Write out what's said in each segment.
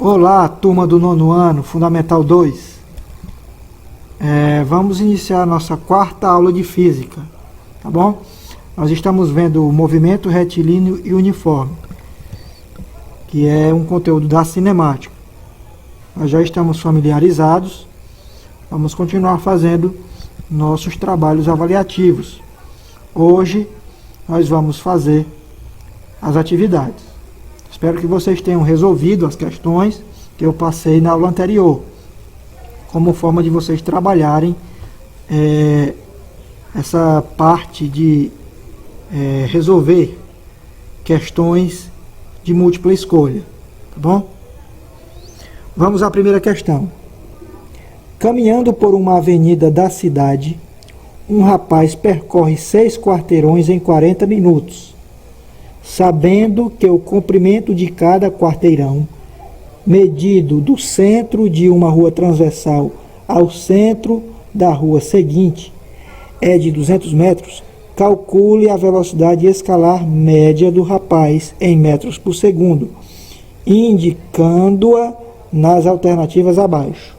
Olá, turma do 9º ano, Fundamental 2. Vamos iniciar a nossa quarta aula de Física, tá bom? Nós estamos vendo o movimento retilíneo e uniforme, que é um conteúdo da cinemática. Nós já estamos familiarizados, vamos continuar fazendo nossos trabalhos avaliativos. Hoje nós vamos fazer as atividades. Espero que vocês tenham resolvido as questões que eu passei na aula anterior, como forma de vocês trabalharem essa parte de resolver questões de múltipla escolha, tá bom? Vamos à primeira questão. Caminhando por uma avenida da cidade, um rapaz percorre 6 quarteirões em 40 minutos. Sabendo que o comprimento de cada quarteirão, medido do centro de uma rua transversal ao centro da rua seguinte, é de 200 metros, calcule a velocidade escalar média do rapaz em metros por segundo, indicando-a nas alternativas abaixo.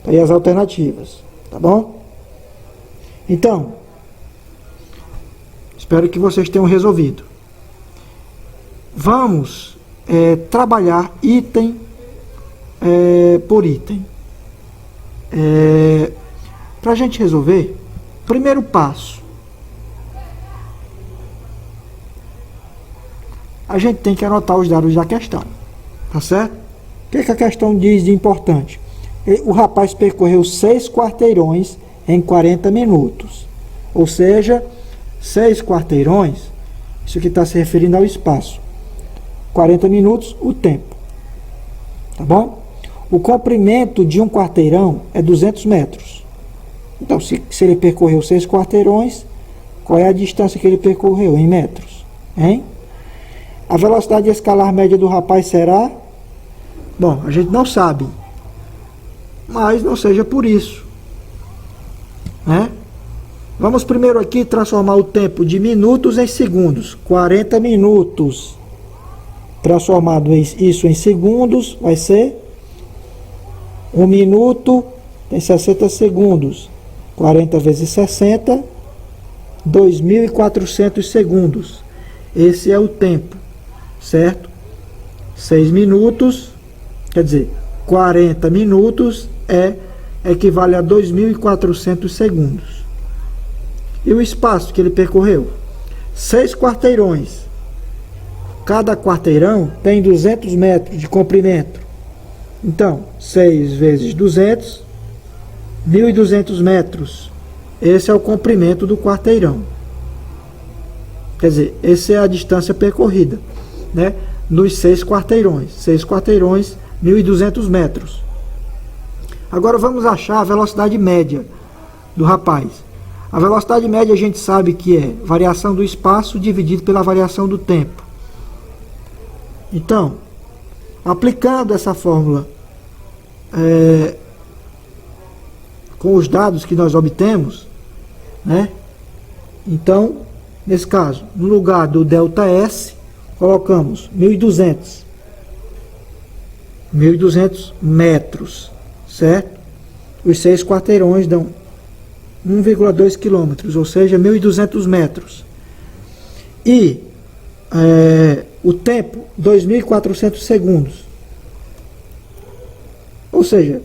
Aí as alternativas, tá bom? Então, espero que vocês tenham resolvido. Vamos trabalhar item por item. Para a gente resolver, primeiro passo, a gente tem que anotar os dados da questão, tá certo? O que a questão diz de importante? O rapaz percorreu 6 quarteirões em 40 minutos, ou seja, 6 quarteirões, isso aqui está se referindo ao espaço. 40 minutos, o tempo. Tá bom? O comprimento de um quarteirão é 200 metros. Então, se ele percorreu 6 quarteirões, qual é a distância que ele percorreu em metros? Hein? A velocidade escalar média do rapaz será? Bom, a gente não sabe. Mas não seja por isso. Né? Vamos primeiro aqui transformar o tempo de minutos em segundos. 40 minutos. Transformado isso em segundos, vai ser 1 minuto tem 60 segundos. 40 vezes 60, 2.400 segundos. Esse é o tempo, certo? 6 minutos, quer dizer, 40 minutos equivale a 2.400 segundos. E o espaço que ele percorreu? 6 quarteirões. Cada quarteirão tem 200 metros de comprimento. Então, 6 vezes 200, 1.200 metros. Esse é o comprimento do quarteirão. Quer dizer, essa é a distância percorrida, né? Nos 6 quarteirões. 6 quarteirões, 1.200 metros. Agora vamos achar a velocidade média do rapaz. A velocidade média a gente sabe que é variação do espaço dividido pela variação do tempo. Então, aplicando essa fórmula com os dados que nós obtemos, né? Então, nesse caso, no lugar do ΔS, colocamos 1.200 metros, certo? Os 6 quarteirões dão 1,2 quilômetros, ou seja, 1.200 metros. E o tempo, 2.400 segundos. Ou seja,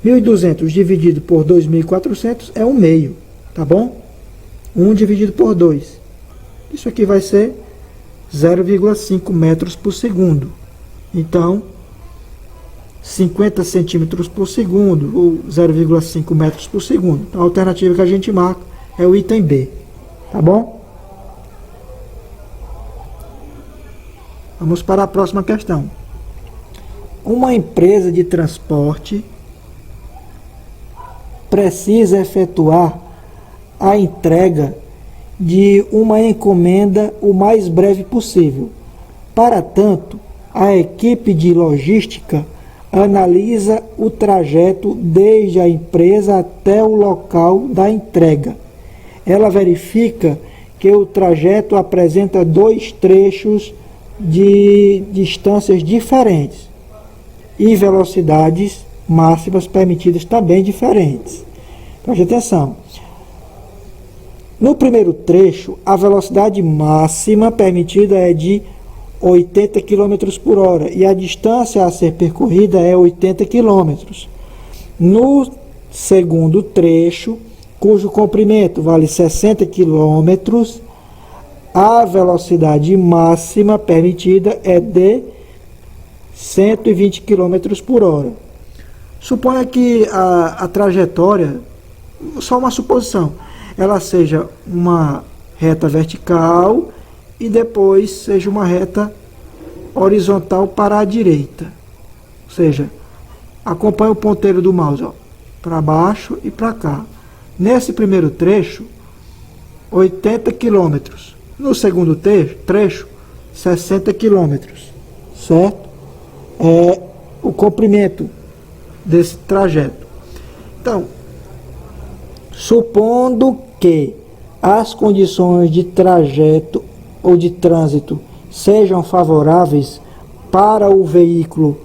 1.200 dividido por 2.400 é 1/2, tá bom? 1 dividido por 2. Isso aqui vai ser 0,5 metros por segundo. Então, 50 centímetros por segundo, ou 0,5 metros por segundo. Então, a alternativa que a gente marca é o item B, tá bom? Vamos para a próxima questão. Uma empresa de transporte precisa efetuar a entrega de uma encomenda o mais breve possível. Para tanto, a equipe de logística analisa o trajeto desde a empresa até o local da entrega. Ela verifica que o trajeto apresenta 2 trechos de distâncias diferentes. e velocidades máximas permitidas também diferentes. Preste atenção. No primeiro trecho, a velocidade máxima permitida é de 80 km por hora e a distância a ser percorrida é 80 km. No segundo trecho, cujo comprimento vale 60 km, a velocidade máxima permitida é de 120 km por hora. Suponha que a trajetória, só uma suposição, ela seja uma reta vertical e depois seja uma reta horizontal para a direita. Ou seja, acompanhe o ponteiro do mouse, para baixo e para cá. Nesse primeiro trecho, 80 km. No segundo trecho, 60 km. Certo? É o comprimento desse trajeto. Então, supondo que as condições de trajeto ou de trânsito sejam favoráveis para o veículo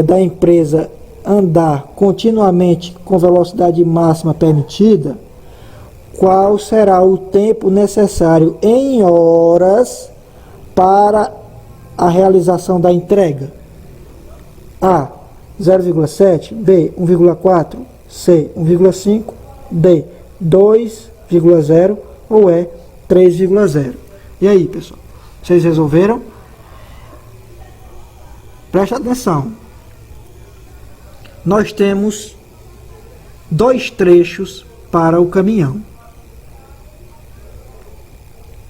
da empresa andar continuamente com velocidade máxima permitida, qual será o tempo necessário em horas para a realização da entrega? A, 0,7, B, 1,4, C, 1,5, D, 2,0 ou E, 3,0. E aí, pessoal? Vocês resolveram? Preste atenção. Nós temos dois trechos para o caminhão.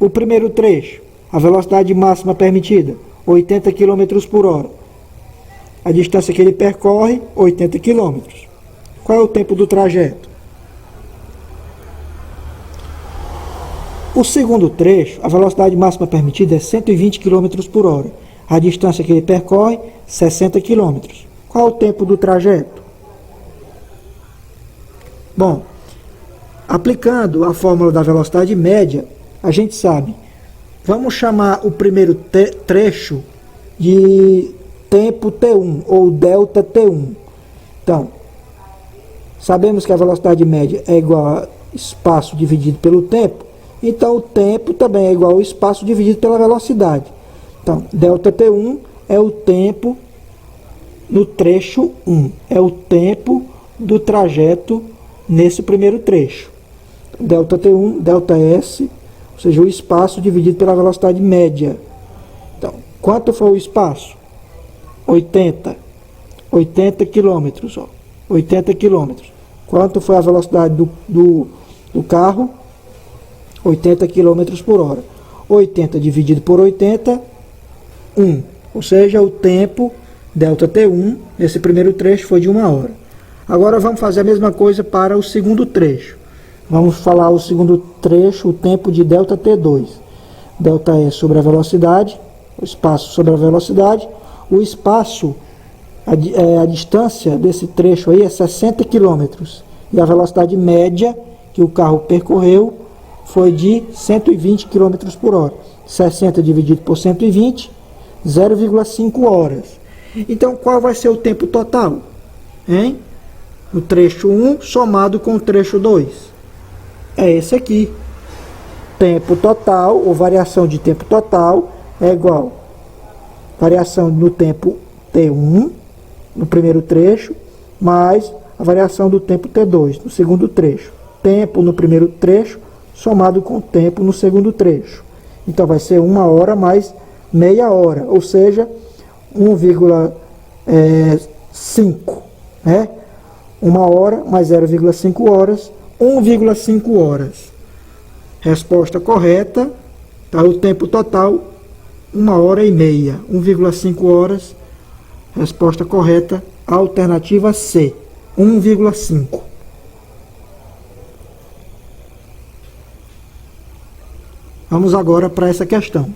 O primeiro trecho, a velocidade máxima permitida, 80 km por hora. A distância que ele percorre, 80 km. Qual é o tempo do trajeto? O segundo trecho, a velocidade máxima permitida é 120 km por hora. A distância que ele percorre, 60 km. Qual é o tempo do trajeto? Bom, aplicando a fórmula da velocidade média, a gente sabe. Vamos chamar o primeiro trecho de tempo T1 ou delta T1. Então, sabemos que a velocidade média é igual a espaço dividido pelo tempo. Então, o tempo também é igual ao espaço dividido pela velocidade. Então, delta T1 é o tempo no trecho 1. É o tempo do trajeto nesse primeiro trecho. Delta T1, delta S, ou seja, o espaço dividido pela velocidade média. Então, quanto foi o espaço? 80 quilômetros. 80 quilômetros. Quanto foi a velocidade do carro? 80 km por hora. 80 dividido por 80, 1. Ou seja, o tempo, delta T1, nesse primeiro trecho foi de 1 hora. Agora vamos fazer a mesma coisa para o segundo trecho. Vamos falar o segundo trecho, o tempo de delta T2. Delta E sobre a velocidade, o espaço sobre a velocidade. O espaço, a distância desse trecho aí é 60 km. E a velocidade média que o carro percorreu foi de 120 km por hora. 60 dividido por 120, 0,5 horas. Então, qual vai ser o tempo total? Hein? O trecho 1 somado com o trecho 2. É esse aqui. Tempo total, ou variação de tempo total, é igual a variação no tempo T1, no primeiro trecho, mais a variação do tempo T2, no segundo trecho. Tempo no primeiro trecho, somado com o tempo no segundo trecho. Então vai ser 1 hora mais meia hora, ou seja, 1,5, né? 1 hora mais 0,5 horas, 1,5 horas. Resposta correta, tá? O tempo total, 1 hora e meia, 1,5 horas. Resposta correta, alternativa C, 1,5. Vamos agora para essa questão.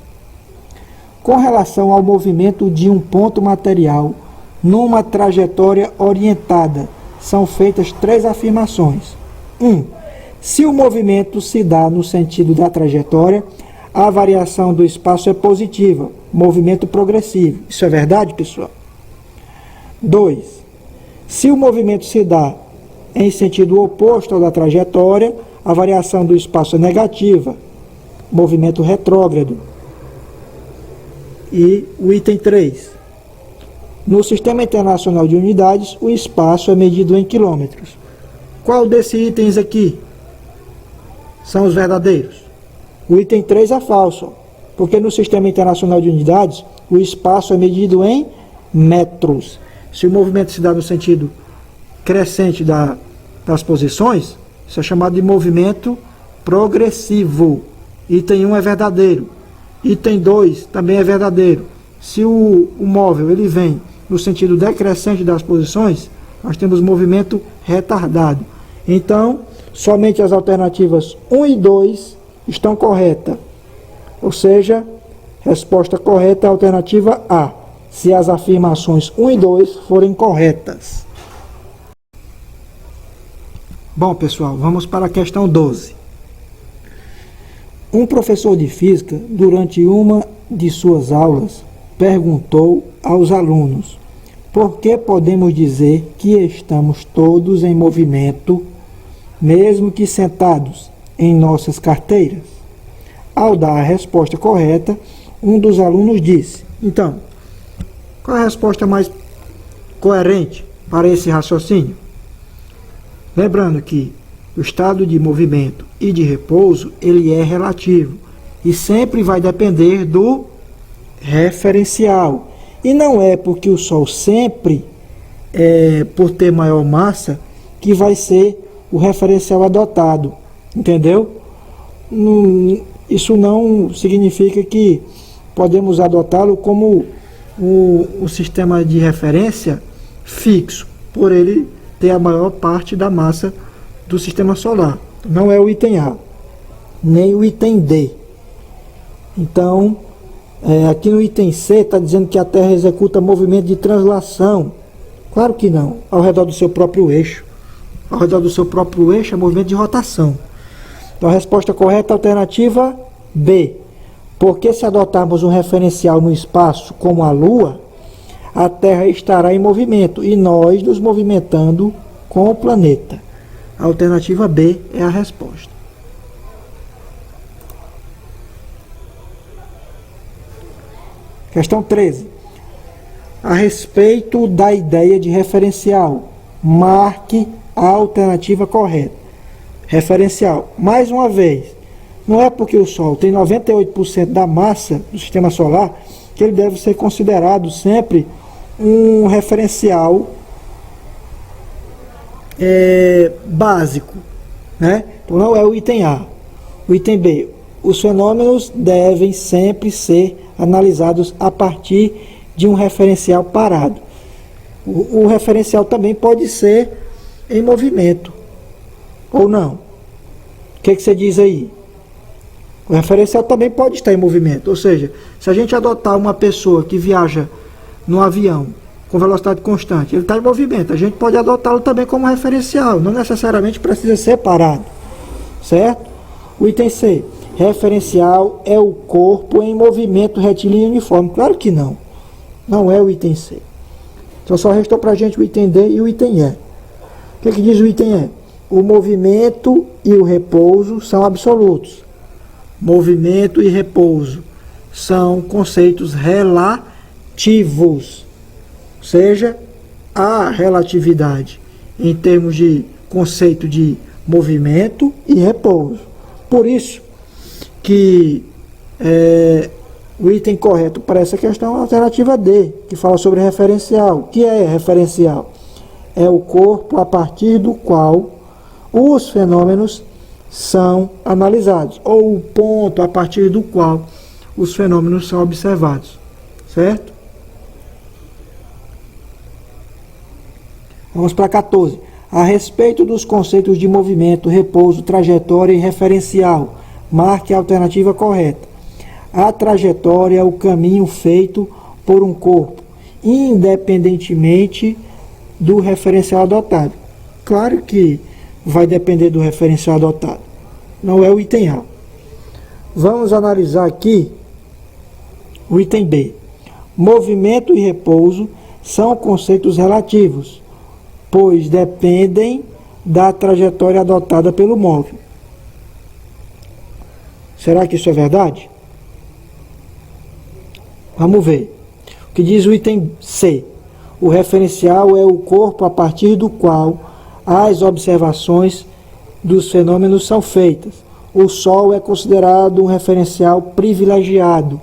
Com relação ao movimento de um ponto material numa trajetória orientada, são feitas 3 afirmações. 1. Se o movimento se dá no sentido da trajetória, a variação do espaço é positiva, movimento progressivo. Isso é verdade, pessoal? 2. Se o movimento se dá em sentido oposto ao da trajetória, a variação do espaço é negativa, movimento retrógrado. E o item 3. No Sistema Internacional de Unidades, o espaço é medido em quilômetros. Qual desses itens aqui são os verdadeiros? O item 3 é falso, porque no Sistema Internacional de Unidades, o espaço é medido em metros. Se o movimento se dá no sentido crescente das posições, isso é chamado de movimento progressivo. Item 1 é verdadeiro. Item 2 também é verdadeiro. Se o móvel ele vem no sentido decrescente das posições, nós temos movimento retardado. Então, somente as alternativas 1 e 2 estão corretas. Ou seja, resposta correta é a alternativa A, se as afirmações 1 e 2 forem corretas. Bom, pessoal, vamos para a questão 12. Um professor de física, durante uma de suas aulas, perguntou aos alunos: por que podemos dizer que estamos todos em movimento, mesmo que sentados em nossas carteiras? Ao dar a resposta correta, um dos alunos disse: então, qual é a resposta mais coerente para esse raciocínio? Lembrando que o estado de movimento e de repouso, ele é relativo e sempre vai depender do referencial. E não é porque o Sol sempre, por ter maior massa, que vai ser o referencial adotado, entendeu? Isso não significa que podemos adotá-lo como o sistema de referência fixo, por ele ter a maior parte da massa do sistema solar. Não é o item A, nem o item D. Então, aqui no item C está dizendo que a Terra executa movimento de translação. Claro que não, ao redor do seu próprio eixo. Ao redor do seu próprio eixo é movimento de rotação. Então a resposta correta é a alternativa B. Porque se adotarmos um referencial no espaço como a Lua, a Terra estará em movimento e nós nos movimentando com o planeta. A alternativa B é a resposta. Questão 13. A respeito da ideia de referencial, marque a alternativa correta. Referencial. Mais uma vez, não é porque o Sol tem 98% da massa do sistema solar que ele deve ser considerado sempre um referencial básico, né? Então não é o item A. O item B. Os fenômenos devem sempre ser analisados a partir de um referencial parado. O referencial também pode ser em movimento, ou não? O que você diz aí? O referencial também pode estar em movimento, ou seja, se a gente adotar uma pessoa que viaja no avião com velocidade constante, ele está em movimento, a gente pode adotá-lo também como referencial, não necessariamente precisa ser parado, certo? O item C. Referencial é o corpo em movimento retilíneo uniforme. Claro que não. Não é o item C. Então só restou para a gente o item D e o item E. O que diz o item E? O movimento e o repouso são absolutos. Movimento e repouso são conceitos relativos. Ou seja, há relatividade em termos de conceito de movimento e repouso. Por isso que o item correto para essa questão é a alternativa D, que fala sobre referencial. O que é referencial? É o corpo a partir do qual os fenômenos são analisados, ou o ponto a partir do qual os fenômenos são observados, certo? Vamos para 14. A respeito dos conceitos de movimento, repouso, trajetória e referencial, marque a alternativa correta. A trajetória é o caminho feito por um corpo, independentemente do referencial adotado. Claro que vai depender do referencial adotado. Não é o item A. Vamos analisar aqui o item B. Movimento e repouso são conceitos relativos, pois dependem da trajetória adotada pelo móvel. Será que isso é verdade? Vamos ver. O que diz o item C? O referencial é o corpo a partir do qual as observações dos fenômenos são feitas. O Sol é considerado um referencial privilegiado,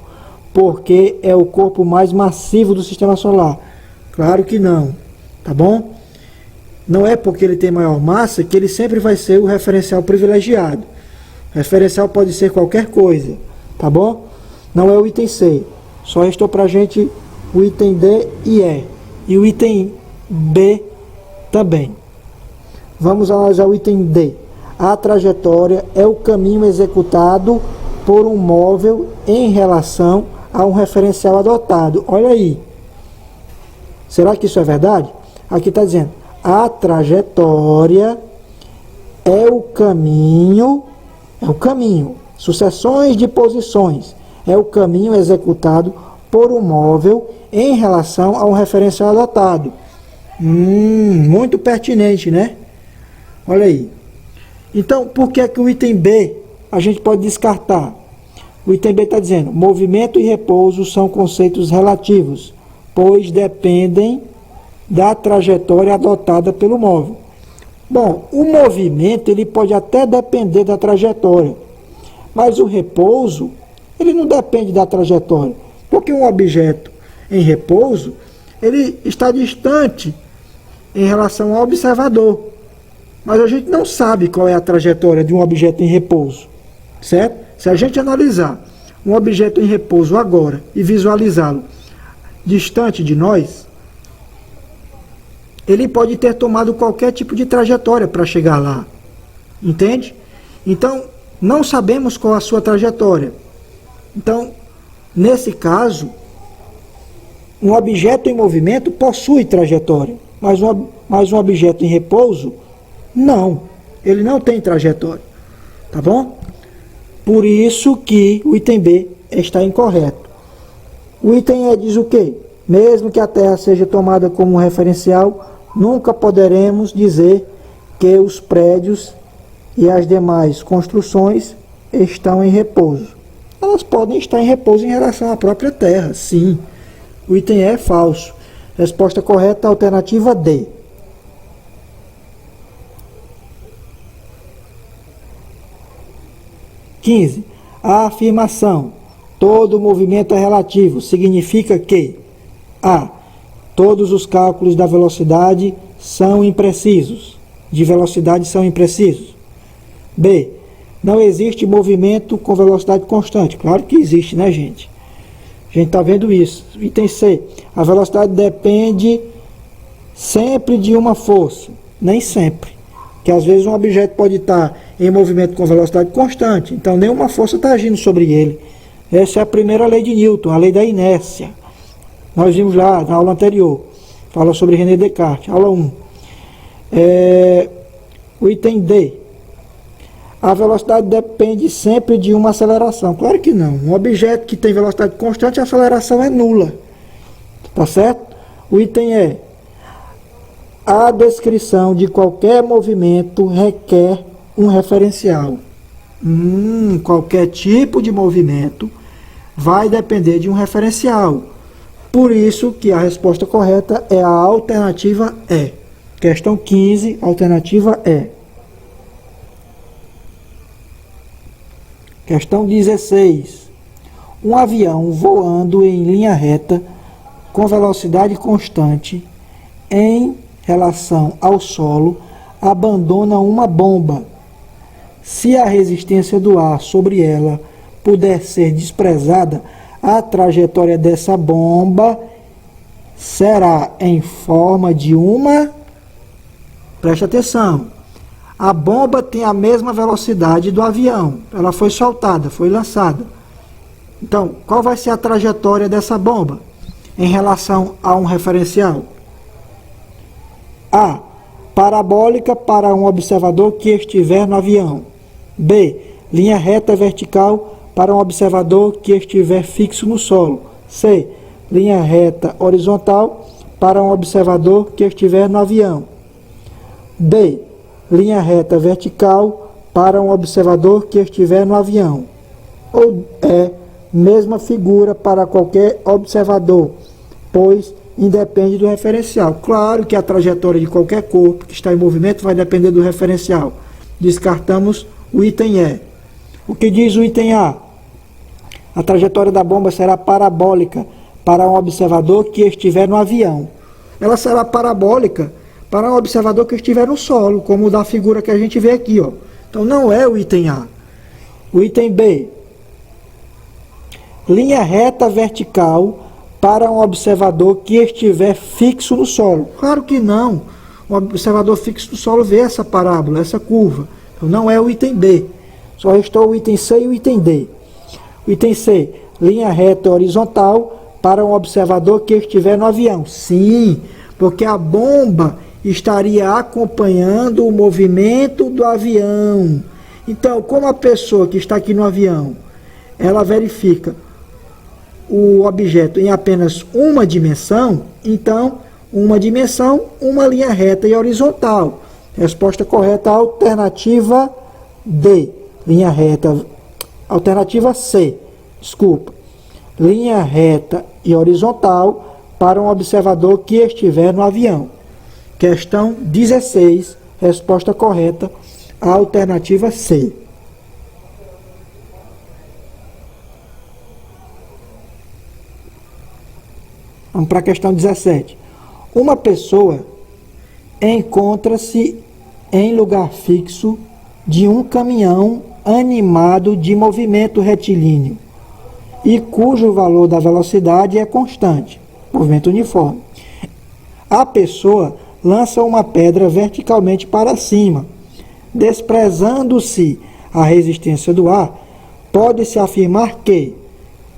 porque é o corpo mais massivo do Sistema Solar. Claro que não, tá bom? Não é porque ele tem maior massa que ele sempre vai ser o referencial privilegiado. Referencial pode ser qualquer coisa, tá bom? Não é o item C. Só restou para a gente o item D e E. E o item B também. Vamos analisar o item D. A trajetória é o caminho executado por um móvel em relação a um referencial adotado. Olha aí. Será que isso é verdade? Aqui está dizendo, a trajetória é o caminho, sucessões de posições, é o caminho executado por um móvel em relação a um referencial adotado. Muito pertinente, né? Olha aí. Então, por que é que o item B a gente pode descartar? O item B está dizendo, movimento e repouso são conceitos relativos, pois dependem da trajetória adotada pelo móvel. Bom, o movimento ele pode até depender da trajetória, mas o repouso ele não depende da trajetória, porque um objeto em repouso ele está distante em relação ao observador, mas a gente não sabe qual é a trajetória de um objeto em repouso, certo? Se a gente analisar um objeto em repouso agora e visualizá-lo distante de nós, ele pode ter tomado qualquer tipo de trajetória para chegar lá, entende? Então, não sabemos qual a sua trajetória. Então, nesse caso, um objeto em movimento possui trajetória, mas um objeto em repouso, não. Ele não tem trajetória, tá bom? Por isso que o item B está incorreto. O item E diz o quê? Mesmo que a Terra seja tomada como um referencial, nunca poderemos dizer que os prédios e as demais construções estão em repouso. Elas podem estar em repouso em relação à própria Terra, sim. O item E é falso. Resposta correta, alternativa D. 15. A afirmação todo movimento é relativo significa que A. Todos os cálculos da velocidade são imprecisos. De velocidade são imprecisos. B. Não existe movimento com velocidade constante. Claro que existe, né, gente? A gente está vendo isso. Item C. A velocidade depende sempre de uma força. Nem sempre. Porque às vezes um objeto pode estar em movimento com velocidade constante. Então nenhuma força está agindo sobre ele. Essa é a primeira lei de Newton, a lei da inércia. Nós vimos lá na aula anterior. Fala sobre René Descartes, aula 1. O item D. A velocidade depende sempre de uma aceleração. Claro que não. Um objeto que tem velocidade constante, a aceleração é nula. Tá certo? O item E. A descrição de qualquer movimento requer um referencial. Qualquer tipo de movimento vai depender de um referencial. Por isso que a resposta correta é a alternativa E. Questão 15, alternativa E. Questão 16. Um avião voando em linha reta com velocidade constante em relação ao solo abandona uma bomba. Se a resistência do ar sobre ela puder ser desprezada, a trajetória dessa bomba será em forma de uma... Preste atenção. A bomba tem a mesma velocidade do avião. Ela foi soltada, foi lançada. Então, qual vai ser a trajetória dessa bomba em relação a um referencial? A. Parabólica para um observador que estiver no avião. B. Linha reta vertical para um observador que estiver fixo no solo. C. Linha reta horizontal para um observador que estiver no avião. B. Linha reta vertical para um observador que estiver no avião. Ou E. Mesma figura para qualquer observador, pois independe do referencial. Claro que a trajetória de qualquer corpo que está em movimento vai depender do referencial. Descartamos o item E. O que diz o item A? A trajetória da bomba será parabólica para um observador que estiver no avião. Ela será parabólica para um observador que estiver no solo, como da figura que a gente vê aqui, ó. Então não é o item A. O item B. Linha reta vertical para um observador que estiver fixo no solo. Claro que não. O observador fixo no solo vê essa parábola, essa curva. Então não é o item B. Só restou o item C e o item D. O item C. Linha reta horizontal para um observador que estiver no avião. Sim, porque a bomba estaria acompanhando o movimento do avião. Então, como a pessoa que está aqui no avião, ela verifica o objeto em apenas uma dimensão, então, uma dimensão, uma linha reta e horizontal. Resposta correta, alternativa D. Linha reta, alternativa C, desculpa. Linha reta e horizontal para um observador que estiver no avião. Questão 16, resposta correta, alternativa C. Vamos para a questão 17. Uma pessoa encontra-se em lugar fixo de um caminhão animado de movimento retilíneo e cujo valor da velocidade é constante, movimento uniforme. A pessoa lança uma pedra verticalmente para cima. Desprezando-se a resistência do ar, pode-se afirmar que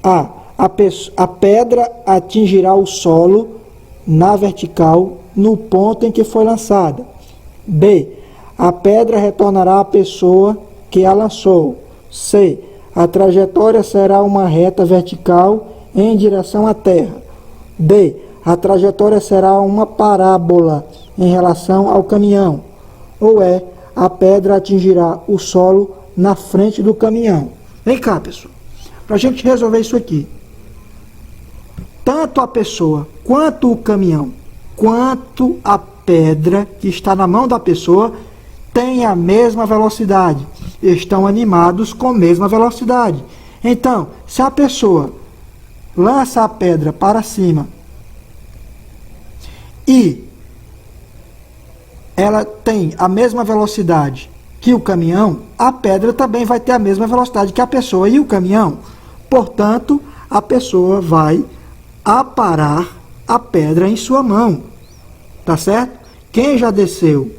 a pedra atingirá o solo na vertical no ponto em que foi lançada. B. A pedra retornará à pessoa que a lançou. C. A trajetória será uma reta vertical em direção à Terra. D. A trajetória será uma parábola em relação ao caminhão. Ou E. A pedra atingirá o solo na frente do caminhão. Vem cá, pessoal. Para a gente resolver isso aqui. Tanto a pessoa, quanto o caminhão, quanto a pedra que está na mão da pessoa têm a mesma velocidade. Estão animados com a mesma velocidade. Então, se a pessoa lança a pedra para cima e ela tem a mesma velocidade que o caminhão, a pedra também vai ter a mesma velocidade que a pessoa e o caminhão. Portanto, a pessoa vai aparar a pedra em sua mão. Tá certo? Quem já desceu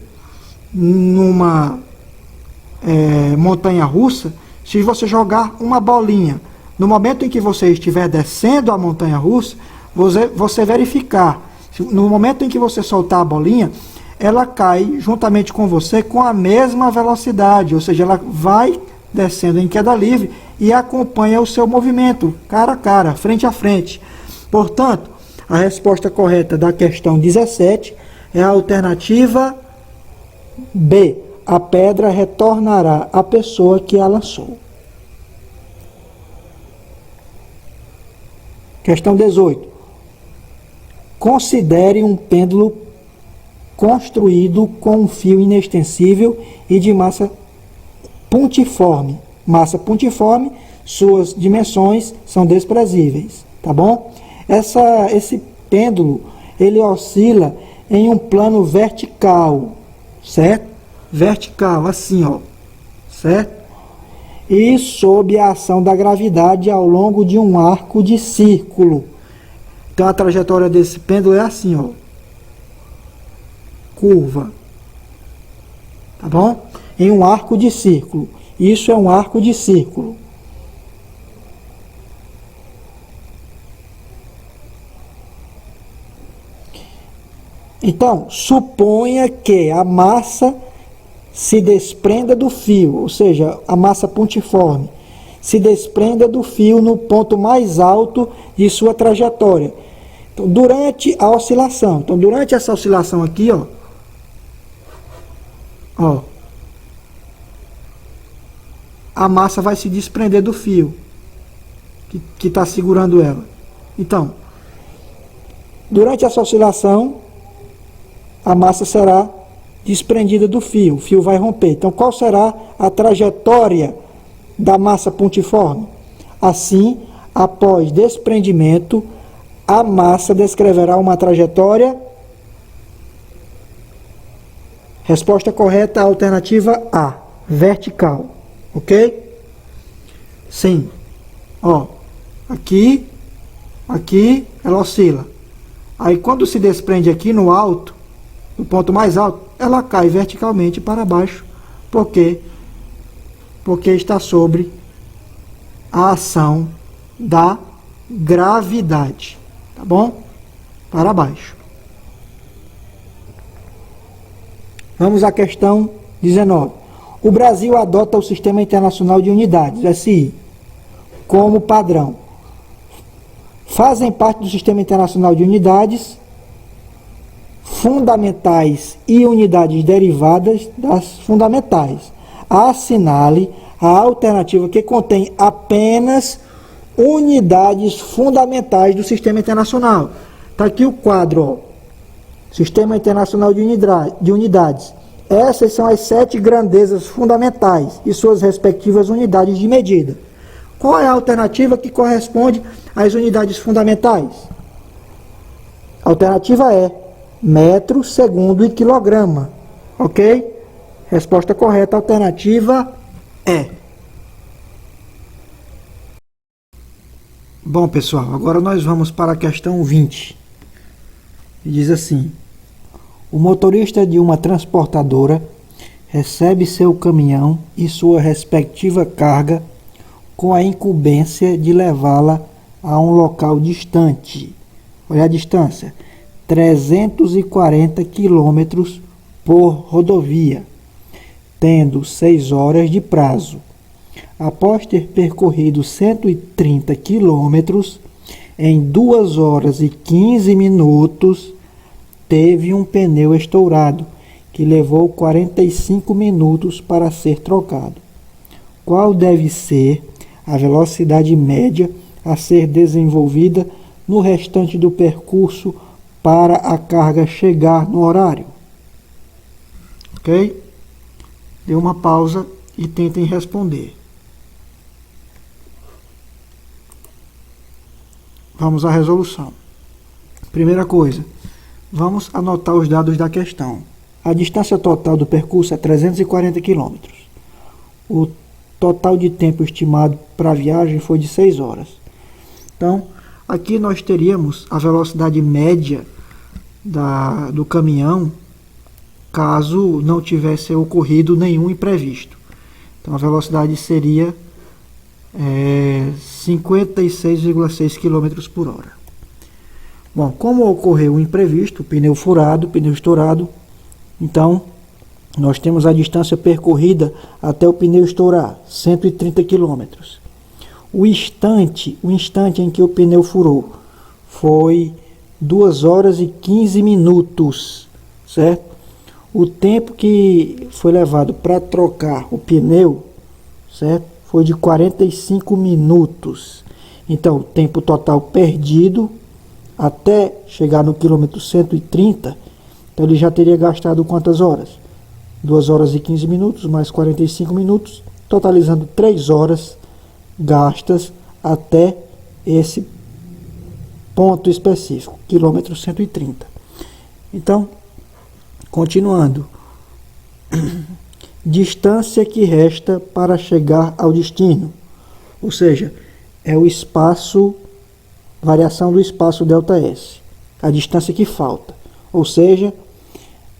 numa montanha russa, se você jogar uma bolinha, no momento em que você estiver descendo a montanha russa, você verificar, no momento em que você soltar a bolinha, ela cai juntamente com você com a mesma velocidade, ou seja, ela vai descendo em queda livre e acompanha o seu movimento, cara a cara, frente a frente. Portanto, a resposta correta da questão 17 é a alternativa B. A pedra retornará à pessoa que a lançou. Questão 18. Considere um pêndulo construído com um fio inextensível e de massa pontiforme. Massa pontiforme, suas dimensões são desprezíveis, tá bom? Esse pêndulo, ele oscila em um plano vertical, certo? Vertical, assim, ó, certo? E sob a ação da gravidade ao longo de um arco de círculo. Então a trajetória desse pêndulo é assim, ó, curva, tá bom? Em um arco de círculo. Isso é um arco de círculo. Então, suponha que a massa se desprenda do fio, ou seja, a massa pontiforme, se desprenda do fio no ponto mais alto de sua trajetória. Então, durante a oscilação, então durante essa oscilação aqui, ó, a massa vai se desprender do fio que está segurando ela. Então, durante essa oscilação, a massa será desprendida do fio, o fio vai romper. Então, qual será a trajetória da massa pontiforme? Assim, após desprendimento, a massa descreverá uma trajetória. Resposta correta, alternativa A, vertical. Ok? Sim. Ó, aqui ela oscila. Aí quando se desprende aqui no alto, no ponto mais alto, ela cai verticalmente para baixo. Por quê? Porque está sobre a ação da gravidade. Tá bom? Para baixo. Vamos à questão 19. O Brasil adota o Sistema Internacional de Unidades, SI, como padrão. Fazem parte do Sistema Internacional de Unidades fundamentais e unidades derivadas das fundamentais. Assinale a alternativa que contém apenas unidades fundamentais do Sistema Internacional. Está aqui o quadro, ó. Sistema Internacional de Unidades. Essas são as 7 grandezas fundamentais e suas respectivas unidades de medida. Qual é a alternativa que corresponde às unidades fundamentais? A alternativa é metro, segundo e quilograma. Ok? Resposta correta, alternativa é. Bom, pessoal, agora nós vamos para a questão 20. E diz assim: o motorista de uma transportadora recebe seu caminhão e sua respectiva carga com a incumbência de levá-la a um local distante. Olha a distância, 340 quilômetros por rodovia, tendo 6 horas de prazo. Após ter percorrido 130 quilômetros, em 2 horas e 15 minutos, teve um pneu estourado, que levou 45 minutos para ser trocado. Qual deve ser a velocidade média a ser desenvolvida no restante do percurso para a carga chegar no horário? Ok? Dê uma pausa e tentem responder. Vamos à resolução. Primeira coisa, vamos anotar os dados da questão. A distância total do percurso é 340 km. O total de tempo estimado para a viagem foi de 6 horas. Então, aqui nós teríamos a velocidade média do caminhão, caso não tivesse ocorrido nenhum imprevisto. Então, a velocidade seria 56,6 km por hora. Bom, como ocorreu um imprevisto, pneu furado, pneu estourado, então nós temos a distância percorrida até o pneu estourar, 130 km. O instante em que o pneu furou foi 2 horas e 15 minutos, certo? O tempo que foi levado para trocar o pneu, certo? Foi de 45 minutos. Então, o tempo total perdido até chegar no quilômetro 130, então ele já teria gastado quantas horas? 2 horas e 15 minutos mais 45 minutos, totalizando 3 horas gastas até esse ponto específico, quilômetro 130. Então, continuando. Distância que resta para chegar ao destino, ou seja, é o espaço, variação do espaço ΔS, a distância que falta, ou seja,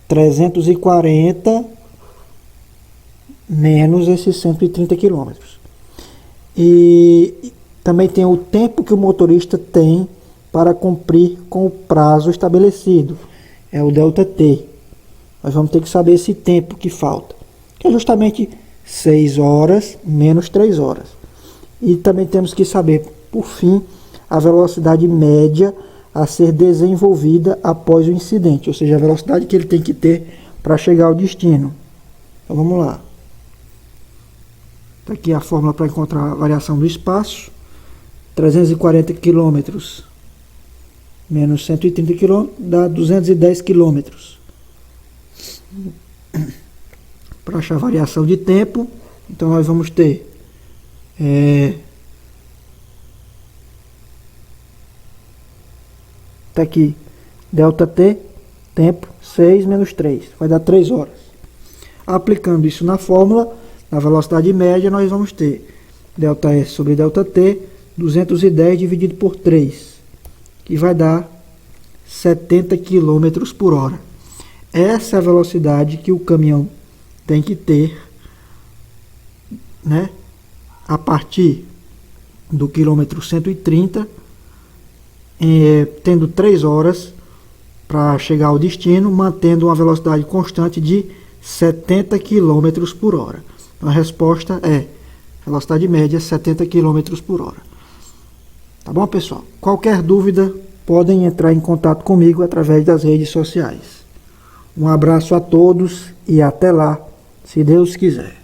340 menos esses 130 quilômetros. E também tem o tempo que o motorista tem para cumprir com o prazo estabelecido, é o ΔT. Nós vamos ter que saber esse tempo que falta, que é justamente 6 horas menos 3 horas. E também temos que saber, por fim, a velocidade média a ser desenvolvida após o incidente, ou seja, a velocidade que ele tem que ter para chegar ao destino. Então vamos lá. Está aqui a fórmula para encontrar a variação do espaço. 340 km menos 130 km dá 210 km. Para achar a variação de tempo, então nós vamos ter tá aqui ΔT, tempo 6 menos 3, vai dar 3 horas. Aplicando isso na fórmula, na velocidade média, nós vamos ter ΔS sobre ΔT, 210 dividido por 3, que vai dar 70 km por hora. Essa é a velocidade que o caminhão tem que ter, né, a partir do quilômetro 130, tendo 3 horas para chegar ao destino, mantendo uma velocidade constante de 70 km por hora. Então a resposta é velocidade média 70 km por hora. Tá bom, pessoal? Qualquer dúvida, podem entrar em contato comigo através das redes sociais. Um abraço a todos e até lá, se Deus quiser.